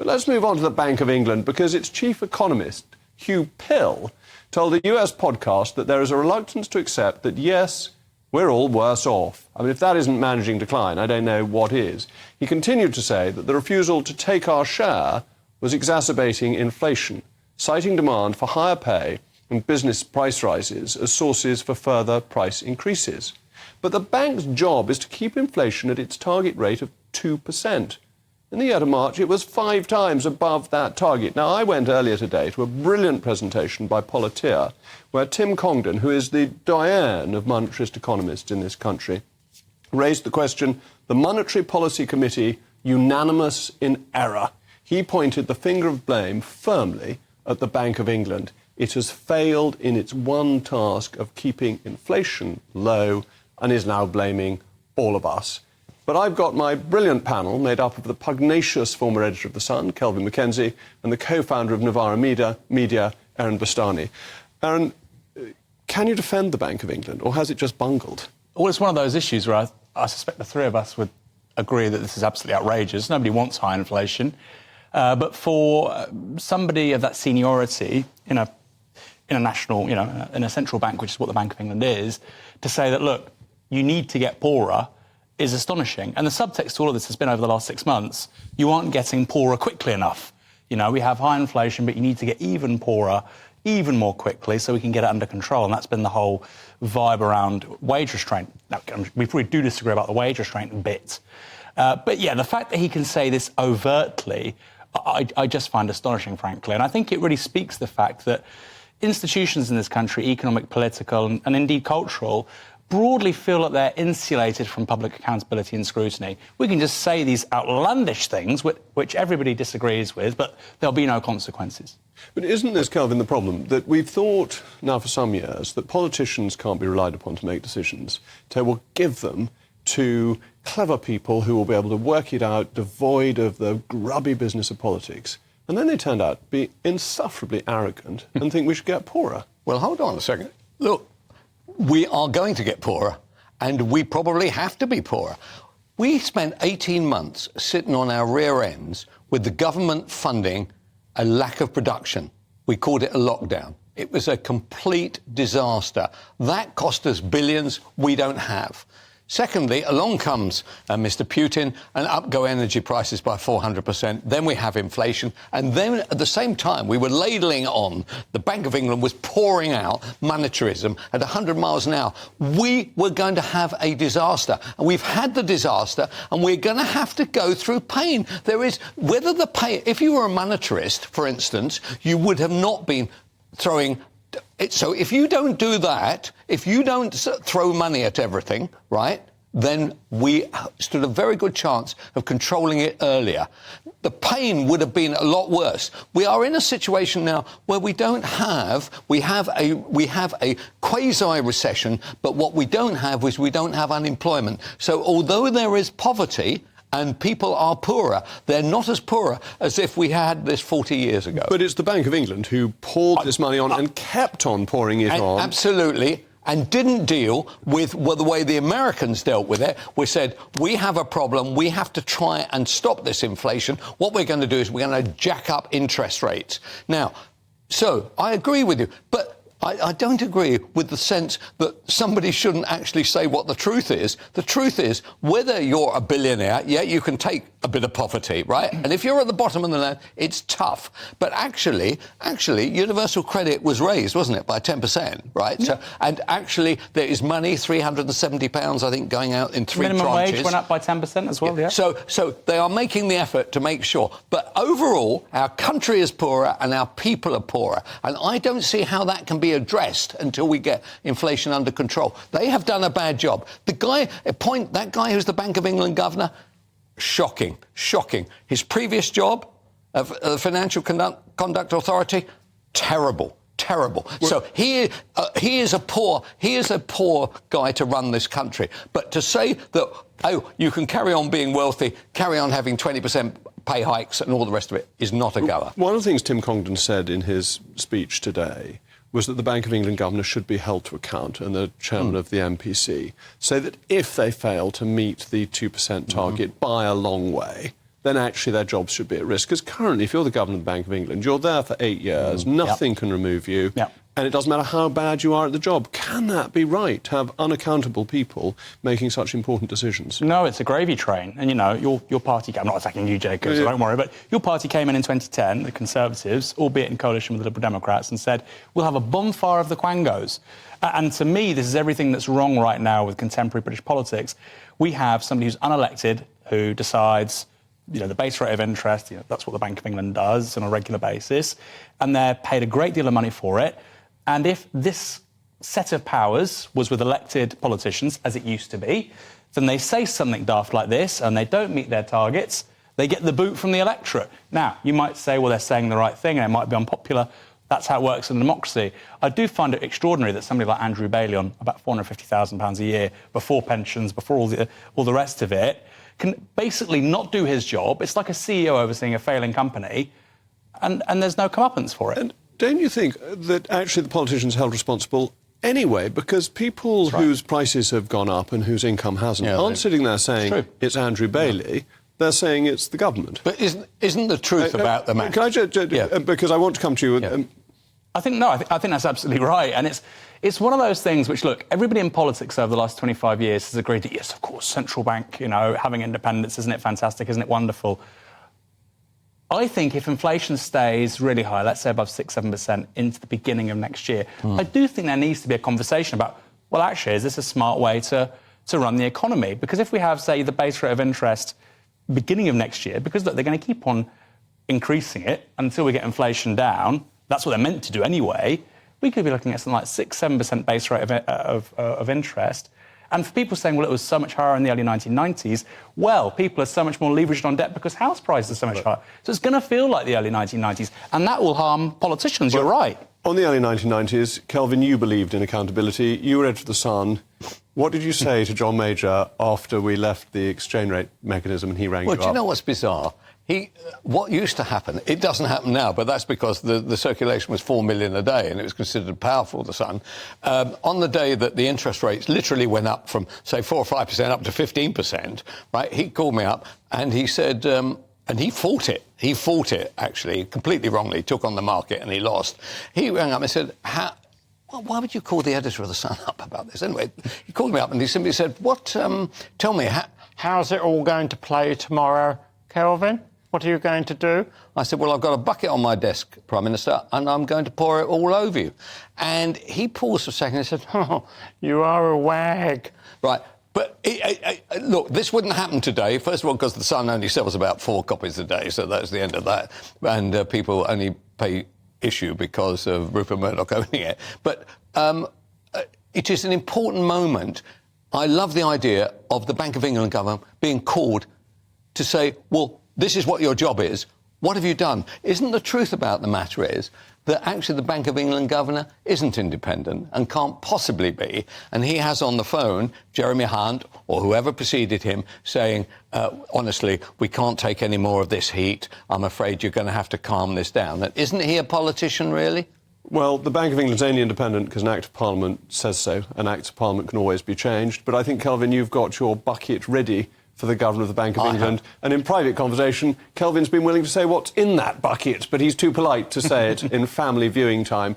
But let's move on to the Bank of England, because its chief economist, Hugh Pill, told a US podcast that there is a reluctance to accept that, yes, we're all worse off. I mean, if that isn't managing decline, I don't know what is. He continued to say that the refusal to take our share was exacerbating inflation, citing demand for higher pay and business price rises as sources for further price increases. But the bank's job is to keep inflation at its target rate of 2%. In the year to March, it was 5 times above that target. Now, I went earlier today to a brilliant presentation by Politeia, where Tim Congdon, who is the doyen of monetarist economists in this country, raised the question, the Monetary Policy Committee unanimous in error. He pointed the finger of blame firmly at the Bank of England. It has failed in its one task of keeping inflation low and is now blaming all of us. But I've got my brilliant panel made up of the pugnacious former editor of The Sun, Kelvin MacKenzie, and the co-founder of Novara Media, Aaron Bastani. Aaron, can you defend the Bank of England, or has it just bungled? Well, it's one of those issues where I suspect the three of us would agree that this is absolutely outrageous. Nobody wants high inflation. But for somebody of that seniority in a national, in a central bank, which is what the Bank of England is, to say that, look, you need to get poorer is astonishing. And the subtext to all of this has been over the last 6 months, you aren't getting poorer quickly enough. We have high inflation, but you need to get even poorer, even more quickly, so we can get it under control. And that's been the whole vibe around wage restraint. Now, we probably do disagree about the wage restraint bit. But yeah, the fact that he can say this overtly, I just find astonishing, frankly. And I think it really speaks to the fact that institutions in this country, economic, political, and indeed cultural, broadly feel that they're insulated from public accountability and scrutiny. We can just say these outlandish things, which everybody disagrees with, but there'll be no consequences. But isn't this, Kelvin, the problem? That we've thought now for some years that politicians can't be relied upon to make decisions. So we'll give them to clever people who will be able to work it out, devoid of the grubby business of politics. And then they turned out to be insufferably arrogant and think we should get poorer. Well, hold on a second. Look, we are going to get poorer, and we probably have to be poorer. We spent 18 months sitting on our rear ends with the government funding a lack of production. We called it a lockdown. It was a complete disaster. That cost us billions we don't have. Secondly, along comes Mr. Putin and up go energy prices by 400%. Then we have inflation. And then at the same time, we were ladling on. The Bank of England was pouring out monetarism at 100 miles an hour. We were going to have a disaster. And we've had the disaster, and we're going to have to go through pain. There is, whether the pain, if you were a monetarist, for instance, you would have not been throwing. So if you don't do that, if you don't throw money at everything, right, then we stood a very good chance of controlling it earlier. The pain would have been a lot worse. We are in a situation now where we have a quasi-recession, but what we don't have is we don't have unemployment. So although there is poverty, and people are poorer, they're not as poorer as if we had this 40 years ago. But it's the Bank of England who poured this money on and kept on pouring it on. Absolutely. And didn't deal with the way the Americans dealt with it. We said, we have a problem, we have to try and stop this inflation. What we're going to do is we're going to jack up interest rates. Now, so I agree with you, but I don't agree with the sense that somebody shouldn't actually say what the truth is. The truth is, whether you're a billionaire, yeah, you can take a bit of poverty, right? And if you're at the bottom of the land, it's tough. But actually, universal credit was raised, wasn't it, by 10%, right? Yeah. So, and actually, there is money, £370, I think, going out in 3 tranches. Minimum wage went up by 10% as well, yeah. So they are making the effort to make sure. But overall, our country is poorer and our people are poorer. And I don't see how that can be addressed until we get inflation under control. They have done a bad job. That guy who's the Bank of England governor, shocking. His previous job of the Financial Conduct Authority, terrible. Well, so he is a poor guy to run this country. But to say that, you can carry on being wealthy, carry on having 20% pay hikes and all the rest of it is not a goer. One of the things Tim Congdon said in his speech today was that the Bank of England governor should be held to account, and the chairman of the MPC say that if they fail to meet the 2% target by a long way, then actually their jobs should be at risk. Because currently, if you're the governor of the Bank of England, you're there for 8 years, nothing can remove you, and it doesn't matter how bad you are at the job. Can that be right, to have unaccountable people making such important decisions? No, it's a gravy train. And, you know, your party... I'm not attacking you, Jacob, so don't worry, but your party came in 2010, the Conservatives, albeit in coalition with the Liberal Democrats, and said, we'll have a bonfire of the quangos. And to me, this is everything that's wrong right now with contemporary British politics. We have somebody who's unelected, who decides... you know, the base rate of interest, you know, that's what the Bank of England does on a regular basis, and they're paid a great deal of money for it. And if this set of powers was with elected politicians, as it used to be, then they say something daft like this and they don't meet their targets, they get the boot from the electorate. Now, you might say, well, they're saying the right thing and it might be unpopular. That's how it works in a democracy. I do find it extraordinary that somebody like Andrew Bailey on about £450,000 a year, before pensions, before all the rest of it, can basically not do his job. It's like a CEO overseeing a failing company, and there's no comeuppance for it. And don't you think that actually the politicians are held responsible anyway, because people whose prices have gone up and whose income hasn't aren't sitting there saying it's Andrew Bailey. They're saying it's the government. But isn't the truth about the matter? Can I just, because I want to come to you... I think that's absolutely right. And it's one of those things which, look, everybody in politics over the last 25 years has agreed that, yes, of course, central bank, you know, having independence, isn't it fantastic, isn't it wonderful? I think if inflation stays really high, let's say above 6-7% into the beginning of next year, I do think there needs to be a conversation about, well, actually, is this a smart way to run the economy? Because if we have, say, the base rate of interest beginning of next year, because, look, they're going to keep on increasing it until we get inflation down. That's what they're meant to do anyway. We could be looking at something like 6-7% base rate of interest. And for people saying, well, it was so much higher in the early 1990s, well, people are so much more leveraged on debt because house prices are so much higher. So it's going to feel like the early 1990s, and that will harm politicians. You're right. On the early 1990s, Kelvin, you believed in accountability. You were editor of The Sun. What did you say to John Major after we left the exchange rate mechanism and he rang you up? Well, do you know what's bizarre? What used to happen, it doesn't happen now, but that's because the circulation was 4 million a day and it was considered powerful, The Sun. On the day that the interest rates literally went up from, say, 4 or 5% up to 15%, right, he called me up and he said... and he fought it. He fought it, actually, completely wrongly, took on the market and he lost. He rang up and said, why would you call the editor of The Sun up about this? Anyway, he called me up and he simply said, tell me, how's it all going to play tomorrow, Kelvin? What are you going to do? I said, well, I've got a bucket on my desk, Prime Minister, and I'm going to pour it all over you. And he paused for a second and said, oh, you are a wag. Right. But, look, this wouldn't happen today, first of all, because The Sun only sells about 4 copies a day, so that's the end of that. And people only pay issue because of Rupert Murdoch owning it. But it is an important moment. I love the idea of the Bank of England government being called to say, well, this is what your job is. What have you done? Isn't the truth about the matter is that actually the Bank of England governor isn't independent and can't possibly be, and he has on the phone Jeremy Hunt or whoever preceded him saying, honestly, we can't take any more of this heat. I'm afraid you're going to have to calm this down. And isn't he a politician, really? Well, the Bank of England's only independent because an Act of Parliament says so, and Acts of Parliament can always be changed. But I think, Kelvin, you've got your bucket ready for the Governor of the Bank of England. And in private conversation, Kelvin's been willing to say what's in that bucket, but he's too polite to say it in family viewing time.